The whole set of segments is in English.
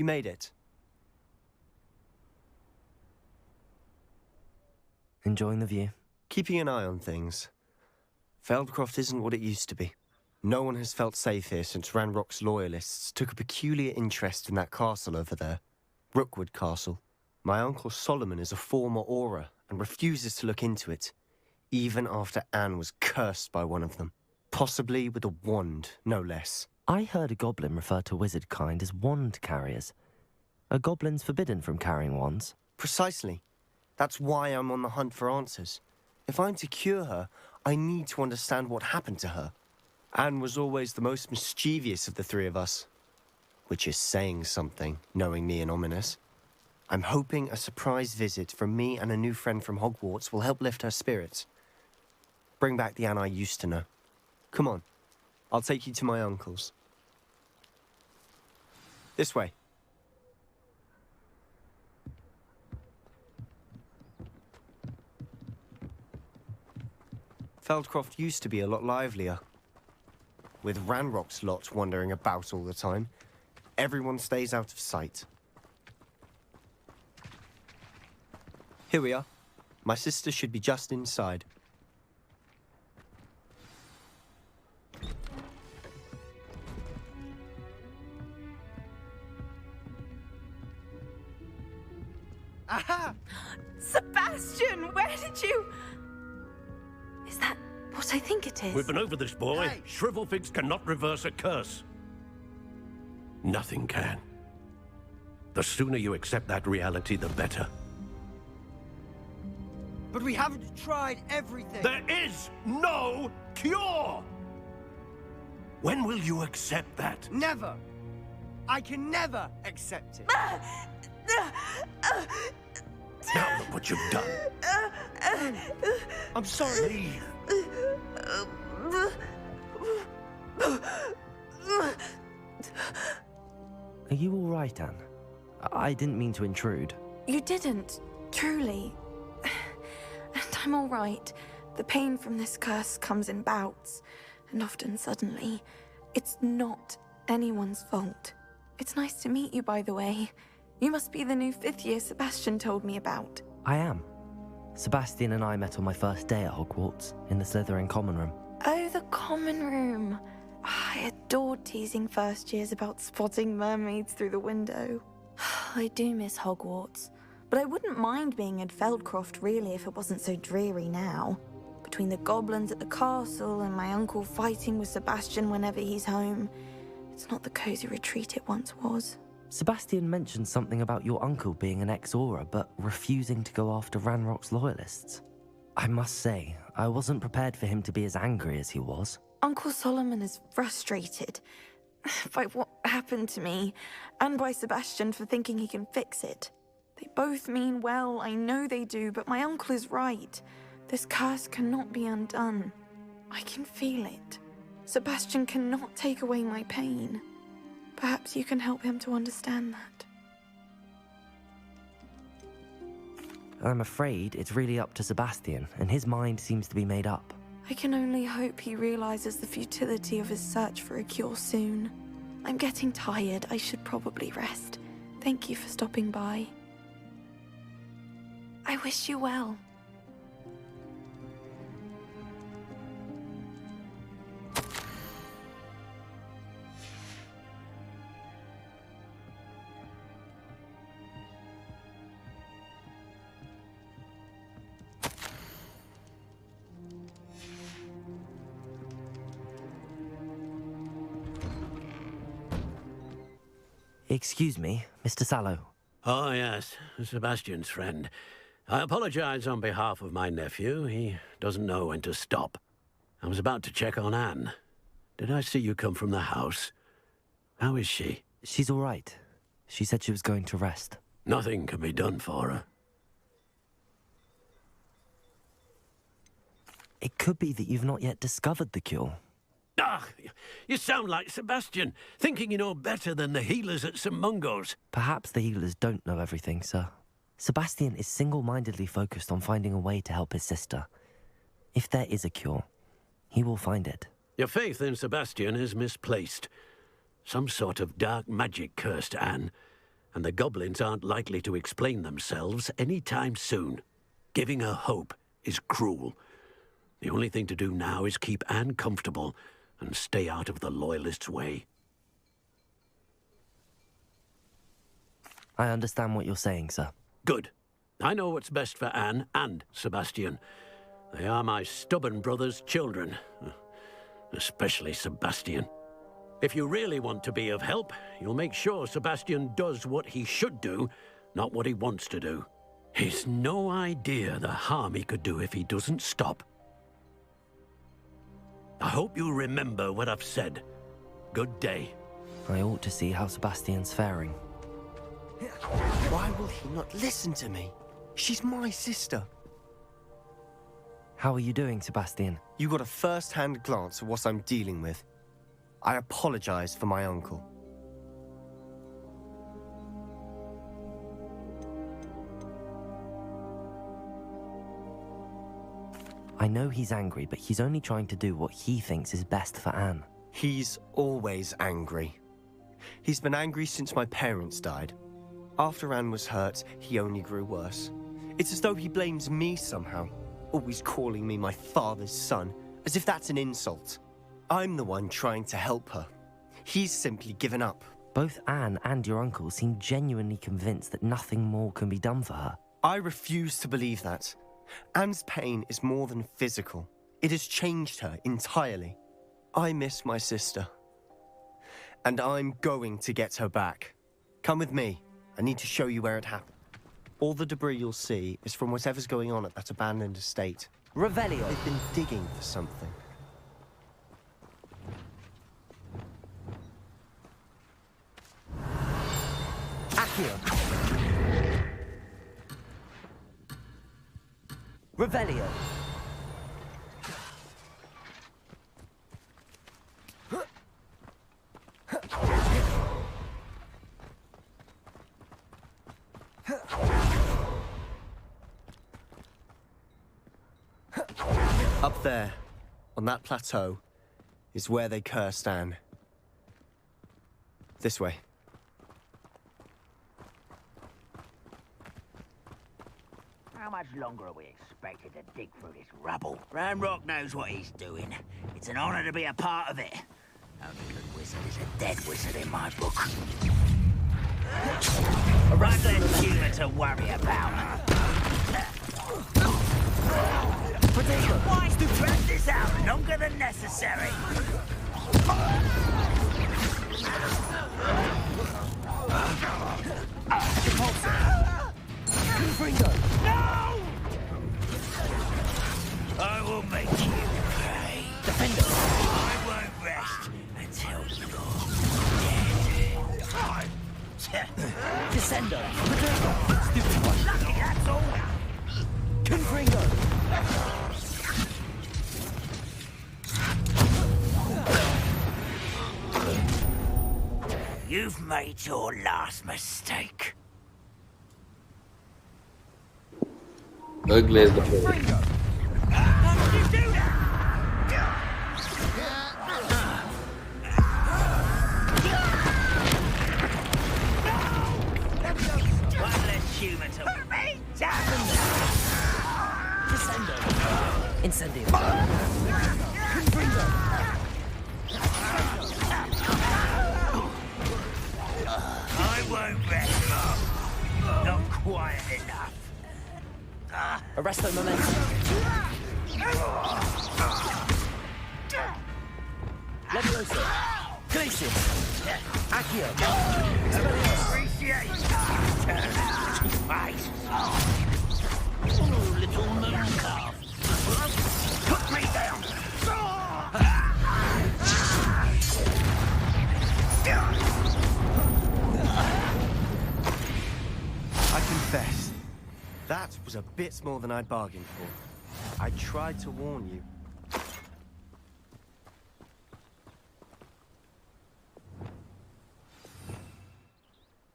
You made it. Enjoying the view? Keeping an eye on things. Feldcroft isn't what it used to be. No one has felt safe here since Ranrock's loyalists took a peculiar interest in that castle over there. Rookwood Castle. My uncle Solomon is a former Auror and refuses to look into it, even after Anne was cursed by one of them. Possibly with a wand, no less. I heard a goblin refer to wizard kind as wand carriers. Are goblins forbidden from carrying wands? Precisely. That's why I'm on the hunt for answers. If I'm to cure her, I need to understand what happened to her. Anne was always the most mischievous of the three of us. Which is saying something, knowing me and ominous. I'm hoping a surprise visit from me and a new friend from Hogwarts will help lift her spirits. Bring back the Anne I used to know. Come on, I'll take you to my uncle's. This way. Feldcroft used to be a lot livelier. With Ranrock's lot wandering about all the time, everyone stays out of sight. Here we are. My sister should be just inside. Aha! Sebastian, where did you... Is that what I think it is? We've been over this, boy. Hey. Shrivelfigs cannot reverse a curse. Nothing can. The sooner you accept that reality, the better. But we haven't tried everything. There is no cure! When will you accept that? Never. I can never accept it. Now look what you've done. I'm sorry. Leave. Are you all right, Anne? I didn't mean to intrude. You didn't, truly. And I'm all right. The pain from this curse comes in bouts, and often suddenly. It's not anyone's fault. It's nice to meet you, by the way. You must be the new 5th year Sebastian told me about. I am. Sebastian and I met on my first day at Hogwarts, in the Slytherin common room. Oh, the common room. I adored teasing first years about spotting mermaids through the window. I do miss Hogwarts, but I wouldn't mind being in Feldcroft really if it wasn't so dreary now. Between the goblins at the castle and my uncle fighting with Sebastian whenever he's home, it's not the cozy retreat it once was. Sebastian mentioned something about your uncle being an ex-Auror, but refusing to go after Ranrock's loyalists. I must say, I wasn't prepared for him to be as angry as he was. Uncle Solomon is frustrated by what happened to me, and by Sebastian for thinking he can fix it. They both mean well, I know they do, but my uncle is right. This curse cannot be undone. I can feel it. Sebastian cannot take away my pain. Perhaps you can help him to understand that. I'm afraid it's really up to Sebastian, and his mind seems to be made up. I can only hope he realizes the futility of his search for a cure soon. I'm getting tired. I should probably rest. Thank you for stopping by. I wish you well. Excuse me, Mr. Sallow. Oh, yes, Sebastian's friend. I apologize on behalf of my nephew. He doesn't know when to stop. I was about to check on Anne. Did I see you come from the house? How is she? She's all right. She said she was going to rest. Nothing can be done for her. It could be that you've not yet discovered the cure. Ah, you sound like Sebastian, thinking you know better than the healers at St. Mungo's. Perhaps the healers don't know everything, sir. Sebastian is single-mindedly focused on finding a way to help his sister. If there is a cure, he will find it. Your faith in Sebastian is misplaced. Some sort of dark magic cursed Anne, and the goblins aren't likely to explain themselves anytime soon. Giving her hope is cruel. The only thing to do now is keep Anne comfortable and stay out of the Loyalists' way. I understand what you're saying, sir. Good. I know what's best for Anne and Sebastian. They are my stubborn brother's children. Especially Sebastian. If you really want to be of help, you'll make sure Sebastian does what he should do, not what he wants to do. He's no idea the harm he could do if he doesn't stop. I hope you remember what I've said. Good day. I ought to see how Sebastian's faring. Why will he not listen to me? She's my sister. How are you doing, Sebastian? You got a first-hand glance at what I'm dealing with. I apologize for my uncle. I know he's angry, but he's only trying to do what he thinks is best for Anne. He's always angry. He's been angry since my parents died. After Anne was hurt, he only grew worse. It's as though he blames me somehow, always calling me my father's son, as if that's an insult. I'm the one trying to help her. He's simply given up. Both Anne and your uncle seem genuinely convinced that nothing more can be done for her. I refuse to believe that. Anne's pain is more than physical. It has changed her entirely. I miss my sister. And I'm going to get her back. Come with me. I need to show you where it happened. All the debris you'll see is from whatever's going on at that abandoned estate. Revelio! They've been digging for something. Accio! Revelio! Up there, on that plateau, is where they cursed Anne. This way. How much longer are we expected to dig through this rubble? Ranrock knows what he's doing. It's an honor to be a part of it. Only good wizard is a dead wizard in my book. Right, less human to worry about. Why to drag this out longer than necessary? No! I will make you pay. Defender! I won't rest until you're dead. Descender! Stupid one. Lucky that's all. Confringo! You've made your last mistake. Glaze the floor. How did you do that? One less human to put me down. Descender! Incendio! Confringo! I won't rest. Not quiet enough. Arresto momentum! Levioso! Glacius! Accio! Appreciate that. Face. Oh, little moon calf. Put me down. I confess, that was a bit more than I'd bargained for. I tried to warn you.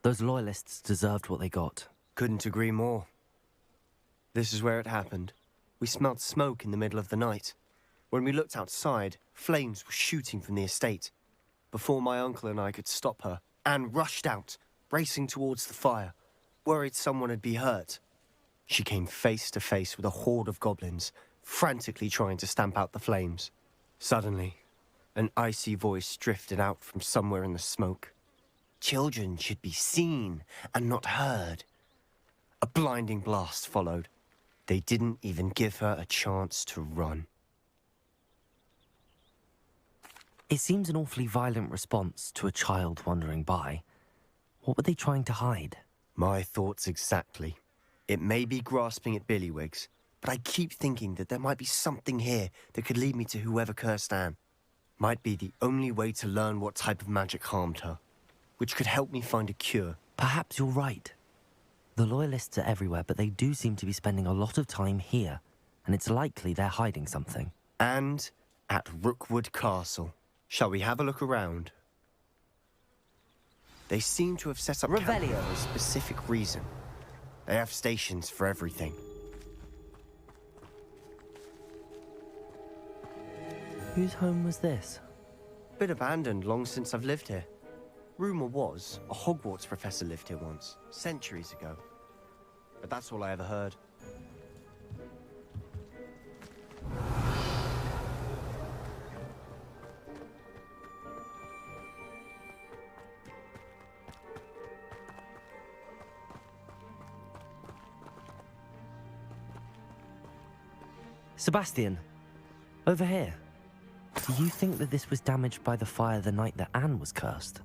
Those loyalists deserved what they got. Couldn't agree more. This is where it happened. We smelled smoke in the middle of the night. When we looked outside, flames were shooting from the estate. Before my uncle and I could stop her, Anne rushed out, racing towards the fire, worried someone had been hurt. She came face to face with a horde of goblins, frantically trying to stamp out the flames. Suddenly, an icy voice drifted out from somewhere in the smoke. Children should be seen and not heard. A blinding blast followed. They didn't even give her a chance to run. It seems an awfully violent response to a child wandering by. What were they trying to hide? My thoughts exactly. It may be grasping at Billywigs, but I keep thinking that there might be something here that could lead me to whoever cursed Anne. Might be the only way to learn what type of magic harmed her, which could help me find a cure. Perhaps you're right. The Loyalists are everywhere, but they do seem to be spending a lot of time here, and it's likely they're hiding something. And at Rookwood Castle. Shall we have a look around? They seem to have set up camp Revelio. for a specific reason. They have stations for everything. Whose home was this? Bit abandoned long since I've lived here. Rumour was a Hogwarts professor lived here once, centuries ago. But that's all I ever heard. Sebastian, over here. Do you think that this was damaged by the fire the night that Anne was cursed?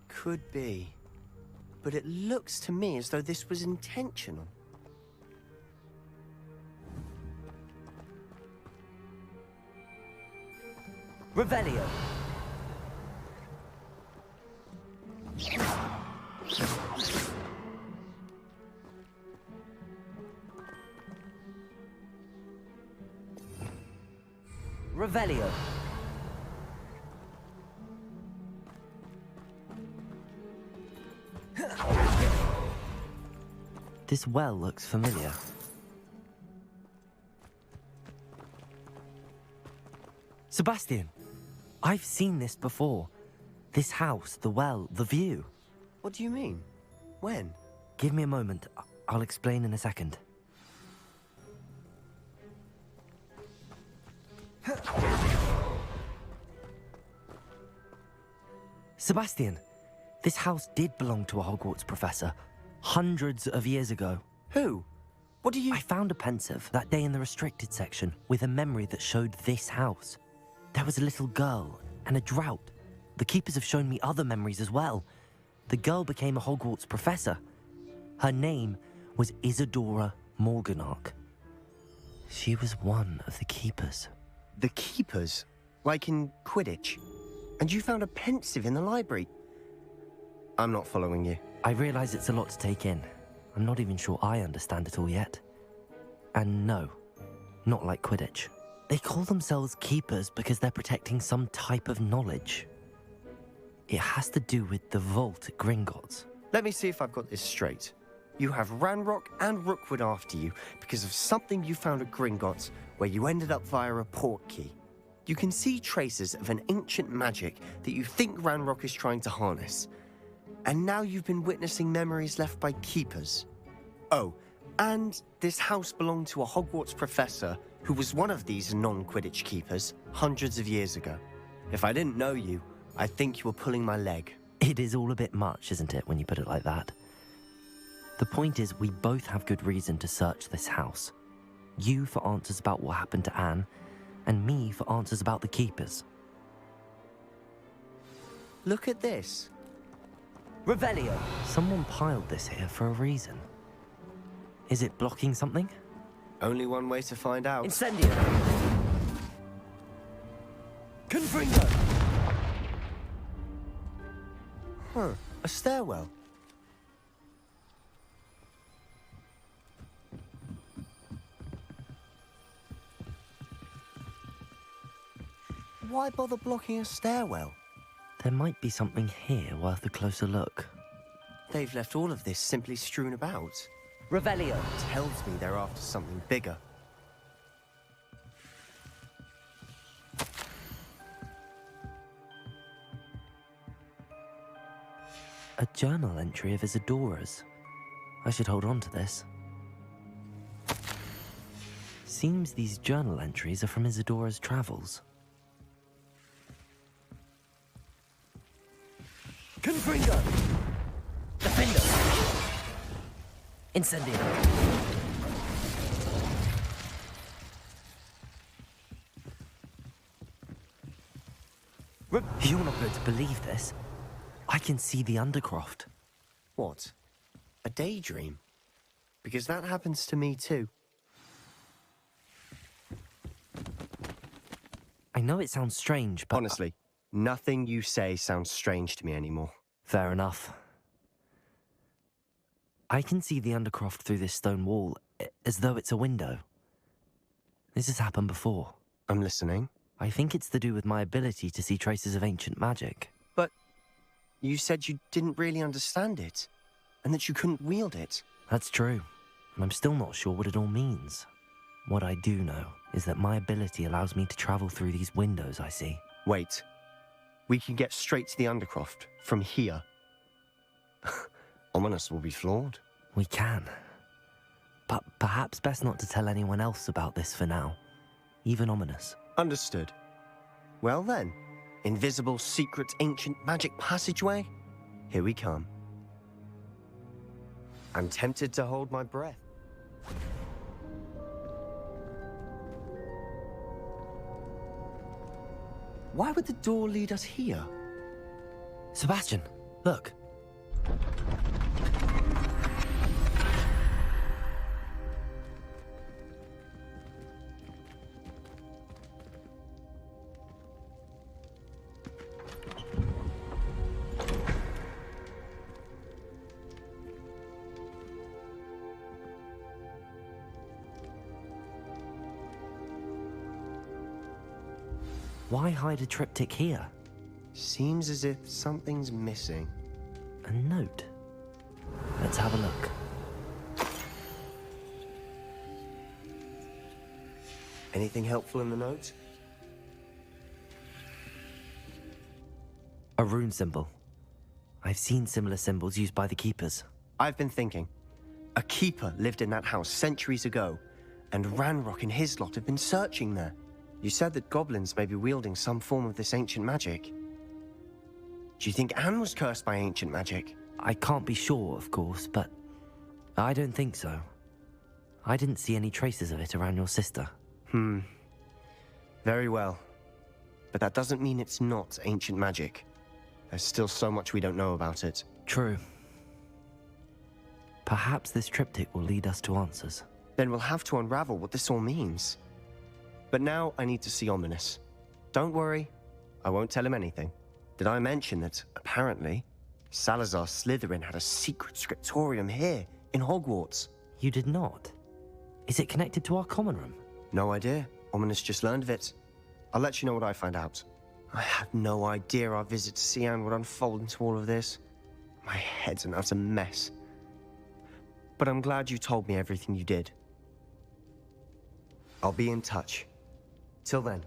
Could be. But it looks to me as though this was intentional. Revelio. Revelio. This well looks familiar. Sebastian, I've seen this before. This house, the well, the view. What do you mean? When? Give me a moment. I'll explain in a second. Sebastian, this house did belong to a Hogwarts professor, hundreds of years ago. Who? What do you... I found a pensive that day in the restricted section with a memory that showed this house. There was a little girl and a drought. The keepers have shown me other memories as well. The girl became a Hogwarts professor. Her name was Isadora Morganach. She was one of the keepers. The keepers? Like in Quidditch? And you found a pensive in the library? I'm not following you. I realize it's a lot to take in. I'm not even sure I understand it all yet. And no, not like Quidditch. They call themselves keepers because they're protecting some type of knowledge. It has to do with the vault at Gringotts. Let me see if I've got this straight. You have Ranrock and Rookwood after you because of something you found at Gringotts where you ended up via a port key. You can see traces of an ancient magic that you think Ranrock is trying to harness. And now you've been witnessing memories left by keepers. Oh, and this house belonged to a Hogwarts professor who was one of these non-Quidditch keepers hundreds of years ago. If I didn't know you, I think you were pulling my leg. It is all a bit much, isn't it, when you put it like that? The point is, we both have good reason to search this house. You for answers about what happened to Anne, and me for answers about the keepers. Look at this. Revelio! Someone piled this here for a reason. Is it blocking something? Only one way to find out. Incendio! Confringo! Huh, a stairwell. Why bother blocking a stairwell? There might be something here worth a closer look. They've left all of this simply strewn about. Revelio! Tells me they're after something bigger. A journal entry of Isadora's. I should hold on to this. Seems these journal entries are from Isadora's travels. Confringo! Defender! Incendio! You're not going to believe this. I can see the Undercroft. What? A daydream? Because that happens to me too. I know it sounds strange, but... Honestly, nothing you say sounds strange to me anymore. Fair enough. I can see the Undercroft through this stone wall, as though it's a window. This has happened before. I'm listening. I think it's to do with my ability to see traces of ancient magic. But you said you didn't really understand it, and that you couldn't wield it. That's true, and I'm still not sure what it all means. What I do know is that my ability allows me to travel through these windows I see. Wait. We can get straight to the Undercroft from here. Ominous will be flawed. We can. But perhaps best not to tell anyone else about this for now. Even Ominous. Understood. Well then, invisible, secret, ancient magic passageway? Here we come. I'm tempted to hold my breath. Why would the door lead us here? Sebastian, look. Why hide a triptych here? Seems as if something's missing. A note. Let's have a look. Anything helpful in the note? A rune symbol. I've seen similar symbols used by the Keepers. I've been thinking. A keeper lived in that house centuries ago, and Ranrock and his lot have been searching there. You said that goblins may be wielding some form of this ancient magic. Do you think Anne was cursed by ancient magic? I can't be sure, of course, but I don't think so. I didn't see any traces of it around your sister. Very well. But that doesn't mean it's not ancient magic. There's still so much we don't know about it. True. Perhaps this triptych will lead us to answers. Then we'll have to unravel what this all means. But now I need to see Ominous. Don't worry, I won't tell him anything. Did I mention that, apparently, Salazar Slytherin had a secret scriptorium here, in Hogwarts? You did not? Is it connected to our common room? No idea. Ominous just learned of it. I'll let you know what I find out. I had no idea our visit to Cian would unfold into all of this. My head's an utter mess. But I'm glad you told me everything you did. I'll be in touch. Till then.